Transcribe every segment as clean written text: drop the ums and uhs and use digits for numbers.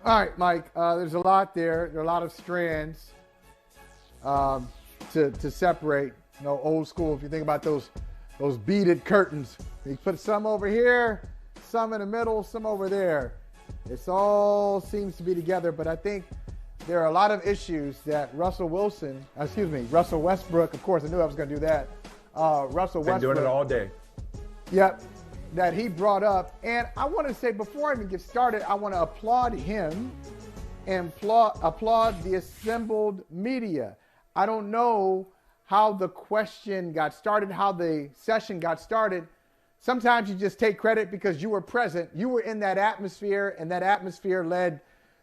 All right, Mike. There's a lot there. There are a lot of strands to separate. You know, old school. If you think about those beaded curtains, you put some over here, some in the middle, some over there. It's all seems to be together. But I think there are a lot of issues that Russell Westbrook. Of course, I knew I was going to do that. Russell Westbrook. Been doing it all day. Yep. That he brought up. And I want to say, before I even get started, I want to applaud him and applaud the assembled media. I don't know how the question got started, how the session got started. Sometimes you just take credit because you were present. You were in that atmosphere, and that atmosphere led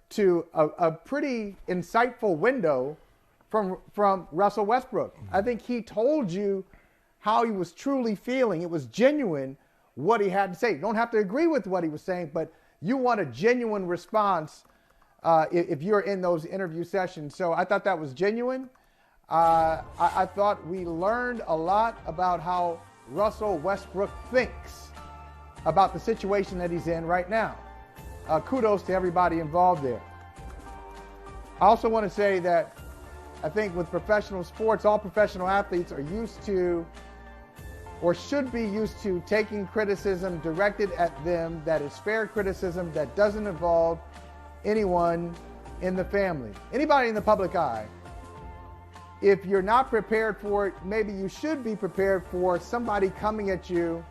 to a pretty insightful window from Russell Westbrook. I think he told you how he was truly feeling. It was genuine what he had to say. You don't have to agree with what he was saying, but you want a genuine response if you're in those interview sessions. So I thought that was genuine. I thought we learned a lot about how Russell Westbrook thinks about the situation that he's in right now. Kudos to everybody involved there. I also want to say that I think with professional sports, all professional athletes are used to or should be used to taking criticism directed at them that is fair criticism that doesn't involve anyone in the family, anybody in the public eye. If you're not prepared for it, maybe you should be prepared for somebody coming at you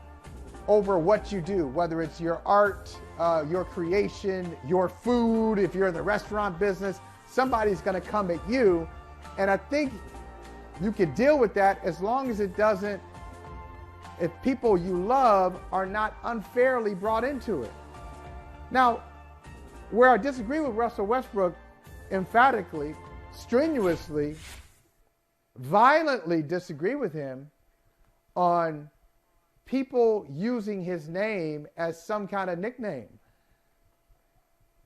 over what you do, whether it's your art, your creation, your food. If you're in the restaurant business, somebody's going to come at you. And I think you can deal with that as long as it doesn't, if people you love are not unfairly brought into it. Now, where I disagree with Russell Westbrook emphatically, strenuously, violently disagree with him on people using his name as some kind of nickname.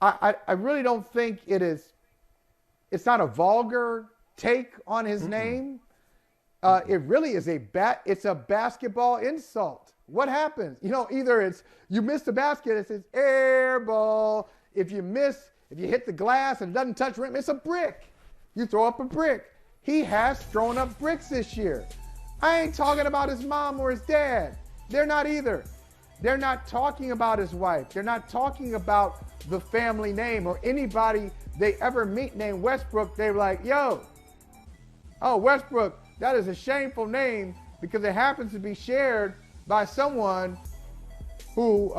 I really don't think it's not a vulgar take on his name. It really is it's a basketball insult. What happens? You know, either it's you miss the basket, it says air ball. If you hit the glass and it doesn't touch rim, it's a brick. You throw up a brick. He has thrown up bricks this year. I ain't talking about his mom or his dad. They're not either. They're not talking about his wife. They're not talking about the family name or anybody they ever meet named Westbrook. They're like, yo, oh, Westbrook, that is a shameful name because it happens to be shared by someone who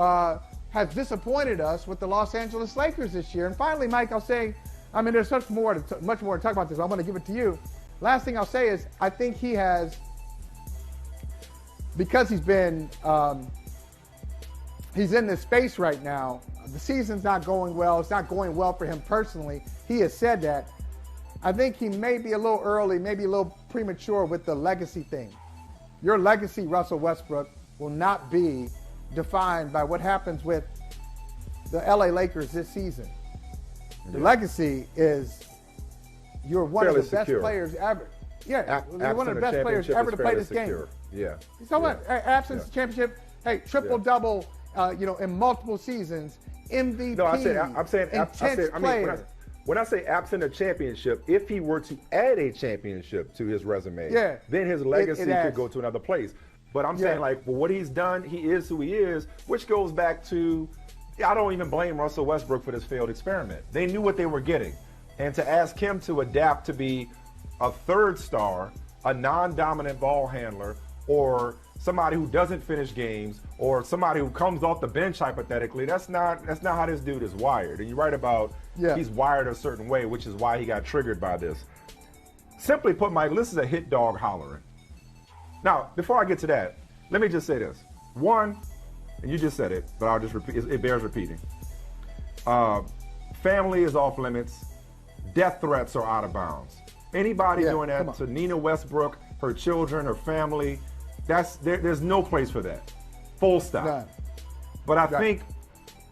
has disappointed us with the Los Angeles Lakers this year. And finally, Mike, I'll say, I mean, there's much more to talk about this. I'm going to give it to you. Last thing I'll say is I think he has, because he's been, he's in this space right now. The season's not going well. It's not going well for him personally. He has said that. I think he may be a little early, maybe a little premature with the legacy thing. Your legacy, Russell Westbrook, will not be defined by what happens with the LA Lakers this season. The legacy is you're one of the best players ever. Yeah, you're one of the best players ever to play this game. Yeah. So what? Absence of championship, hey, triple-double, in multiple seasons, MVP. No, I'm saying, when I say absent a championship, if he were to add a championship to his resume, then his legacy could go to another place. But I'm saying, like, for what he's done, he is who he is, which goes back to, I don't even blame Russell Westbrook for this failed experiment. They knew what they were getting. And to ask him to adapt to be a third star, a non-dominant ball handler, or somebody who doesn't finish games, or somebody who comes off the bench hypothetically, that's not how this dude is wired. And you're right about he's wired a certain way, which is why he got triggered by this. Simply put, Mike, this is a hit dog hollering. Now, before I get to that, let me just say this. One, and you just said it, but I'll just repeat, it bears repeating. Family is off limits. Death threats are out of bounds. Anybody doing that to Nina Westbrook, her children, her family, there's no place for that. Full stop. None. But I think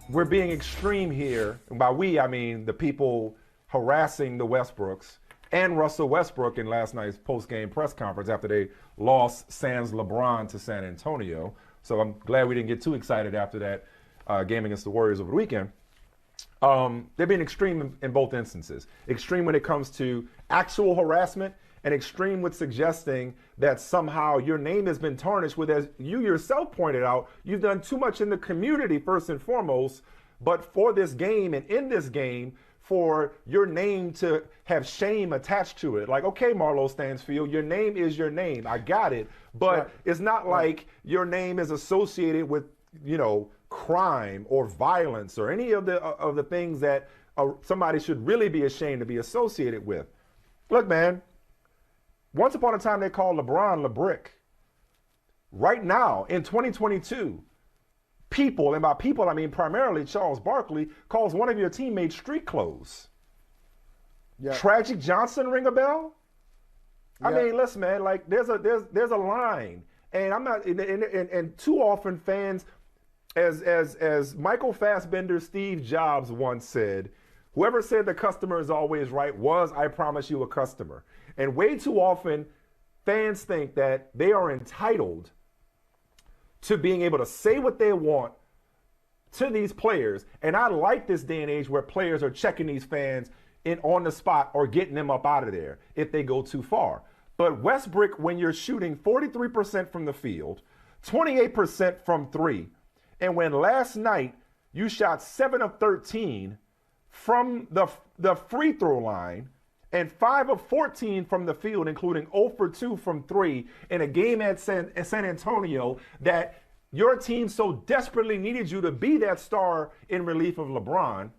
we're being extreme here. And by we, I mean the people harassing the Westbrooks and Russell Westbrook in last night's post-game press conference after they lost sans LeBron to San Antonio. So I'm glad we didn't get too excited after that game against the Warriors over the weekend. They've been extreme in both instances. Extreme when it comes to actual harassment, and extreme with suggesting that somehow your name has been tarnished with, as you yourself pointed out, you've done too much in the community first and foremost, but for this game and in this game, for your name to have shame attached to it. Like, okay, Marlo Stansfield, your name is your name. I got it. But it's not like your name is associated with, crime or violence or any of the things that somebody should really be ashamed to be associated with. Look, man, once upon a time they called LeBron LeBrick. Right now, in 2022, people, and by people I mean primarily Charles Barkley, calls one of your teammates street clothes. Yeah. Tragic Johnson ring a bell? I mean, listen, man, like there's a line, and I'm not, and too often fans, as Michael Fassbender, Steve Jobs once said, whoever said the customer is always right was, I promise you, a customer. And way too often, fans think that they are entitled to being able to say what they want to these players. And I like this day and age where players are checking these fans in on the spot or getting them up out of there if they go too far. But Westbrook, when you're shooting 43% from the field, 28% from three, and when last night you shot 7 of 13 from the free throw line and 5 of 14 from the field, including 0 for 2 from three in a game at San Antonio that your team so desperately needed you to be that star in relief of LeBron,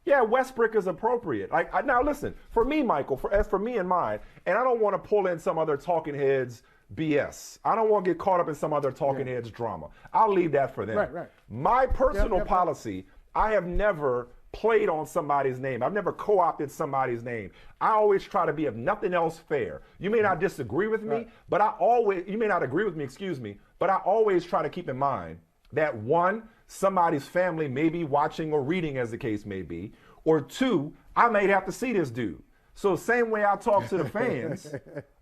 yeah, Westbrook is appropriate. Now listen, for me, Michael, as for me and mine, and I don't want to pull in some other talking heads BS. I don't want to get caught up in some other talking heads drama. I'll leave that for them. Right. My personal policy, I have never played on somebody's name. I've never co-opted somebody's name. I always try to be, if nothing else, fair. You may not disagree with me, but you may not agree with me, excuse me, but I always try to keep in mind that one, somebody's family may be watching or reading, as the case may be, or two, I may have to see this dude. So same way I talk to the fans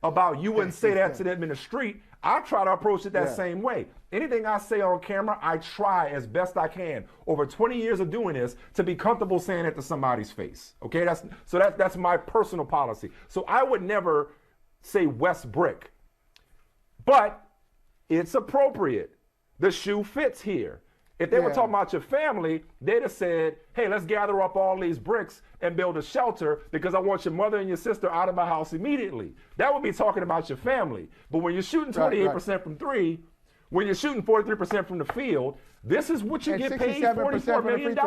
about you wouldn't say that to them in the street, I try to approach it that same way. Anything I say on camera, I try as best I can over 20 years of doing this to be comfortable saying it to somebody's face. Okay, that's my personal policy. So I would never say Westbrook, but it's appropriate. The shoe fits here. If they were talking about your family, they'd have said, hey, let's gather up all these bricks and build a shelter because I want your mother and your sister out of my house immediately. That would be talking about your family. But when you're shooting 28% from three, when you're shooting 43% from the field, this is what you get paid $44 million.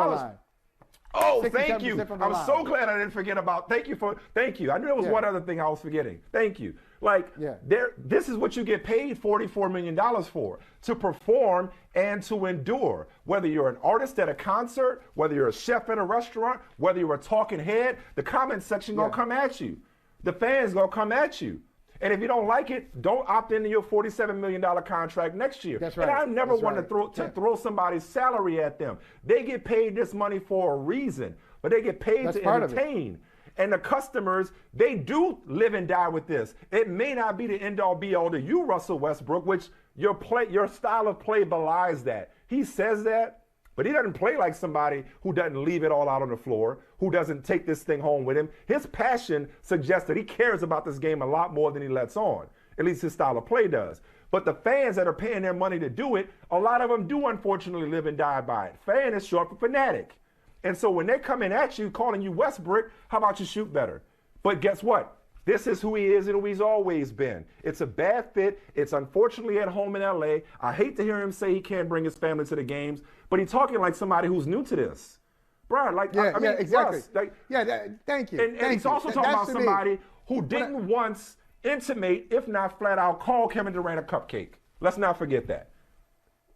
Oh, thank you. I'm so glad I didn't forget about, thank you. I knew there was one other thing I was forgetting. Thank you. This is what you get paid $44 million for, to perform and to endure. Whether you're an artist at a concert, whether you're a chef at a restaurant, whether you're a talking head, the comment section gonna come at you. The fans gonna come at you. And if you don't like it, don't opt into your $47 million contract next year. That's right. And I never want to throw somebody's salary at them. They get paid this money for a reason, but they get paid to entertain. And the customers, they do live and die with this. It may not be the end-all be-all to you, Russell Westbrook, which your style of play belies that. He says that, but he doesn't play like somebody who doesn't leave it all out on the floor, who doesn't take this thing home with him. His passion suggests that he cares about this game a lot more than he lets on. At least his style of play does. But the fans that are paying their money to do it, a lot of them do unfortunately live and die by it. Fan is short for fanatic. And so when they're coming at you, calling you Westbrook, how about you shoot better? But guess what? This is who he is and who he's always been. It's a bad fit. It's unfortunately at home in LA. I hate to hear him say he can't bring his family to the games, but he's talking like somebody who's new to this. Brian, exactly. Russ, thank you. And he's also talking about somebody who didn't once intimate, if not flat out, call Kevin Durant a cupcake. Let's not forget that.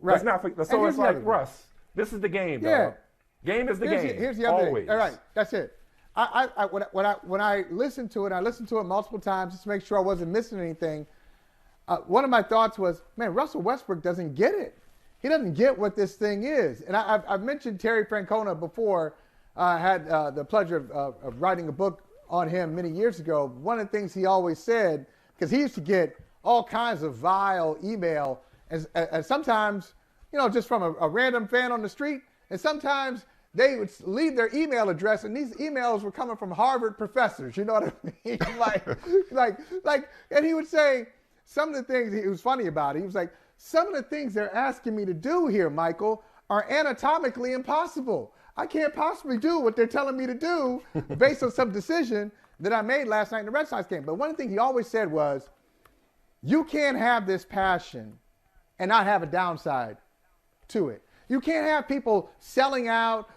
Right. Let's not forget. So it's like, Russ, this is the game, dog. Game is the game. Here's the other thing. All right, that's it. When I listened to it, I listened to it multiple times just to make sure I wasn't missing anything. One of my thoughts was, man, Russell Westbrook doesn't get it. He doesn't get what this thing is. And I've mentioned Terry Francona before. I had the pleasure of writing a book on him many years ago. One of the things he always said, because he used to get all kinds of vile email, and sometimes, just from a random fan on the street, and sometimes they would leave their email address, and these emails were coming from Harvard professors. You know what I mean? And he would say some of the things. It was funny about it. He was like, some of the things they're asking me to do here, Michael, are anatomically impossible. I can't possibly do what they're telling me to do based on some decision that I made last night in the Red Sox game. But one thing he always said was, you can't have this passion and not have a downside to it. You can't have people selling out,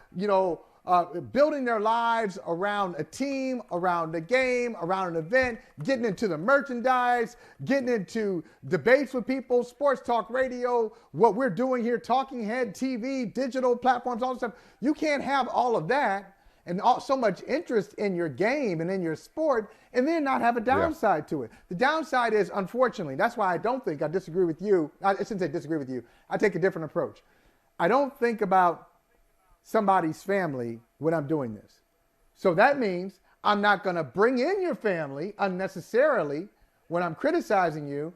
building their lives around a team, around a game, around an event, getting into the merchandise, getting into debates with people, sports talk radio, what we're doing here, talking head TV, digital platforms, all this stuff. You can't have all of that and so much interest in your game and in your sport and then not have a downside to it. The downside is, unfortunately, that's why I don't think I disagree with you. I shouldn't say disagree with you. I take a different approach. I don't think about somebody's family when I'm doing this. So that means I'm not going to bring in your family unnecessarily when I'm criticizing you,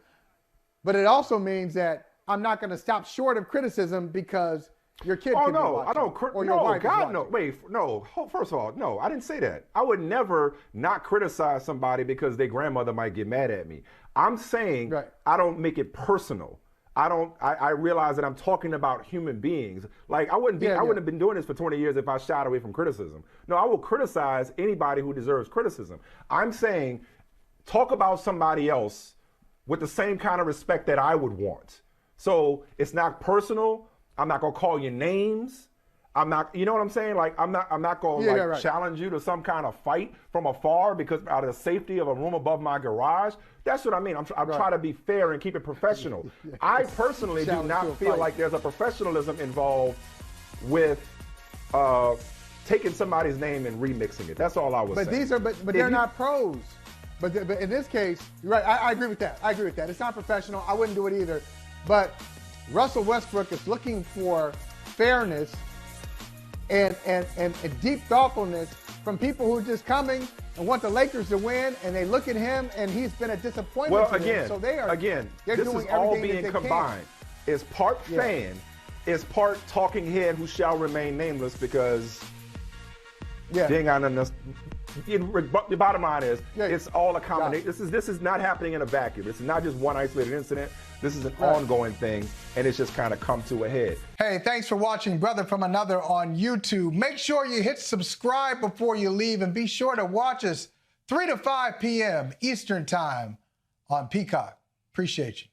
but it also means that I'm not going to stop short of criticism because your kid can be watching, I don't. Or your wife God, no. Wait, no. First of all, no, I didn't say that. I would never not criticize somebody because their grandmother might get mad at me. I'm saying I don't make it personal. I realize that I'm talking about human beings. Like I wouldn't have been doing this for 20 years if I shied away from criticism. No, I will criticize anybody who deserves criticism. I'm saying talk about somebody else with the same kind of respect that I would want. So it's not personal. I'm not gonna call you names. I'm not, you know what I'm saying? Like I'm not gonna challenge you to some kind of fight from afar because out of the safety of a room above my garage. That's what I mean. I'm trying to be fair and keep it professional. I personally do not feel like there's a professionalism involved with taking somebody's name and remixing it. That's all I was saying. But they're not pros. But in this case, you're right. I agree with that. It's not professional. I wouldn't do it either. But Russell Westbrook is looking for fairness and deep thoughtfulness from people who are just coming and want the Lakers to win, and they look at him, and he's been a disappointment to them. So they're this doing is all everything being combined. It's part fan, it's part talking head who shall remain nameless because they ain't got nothing. The bottom line is it's all a combination. This is not happening in a vacuum. This is not just one isolated incident. This is an ongoing thing, and it's just kind of come to a head. Hey, thanks for watching Brother from Another on YouTube. Make sure you hit subscribe before you leave, and be sure to watch us 3 to 5 p.m. Eastern Time on Peacock. Appreciate you.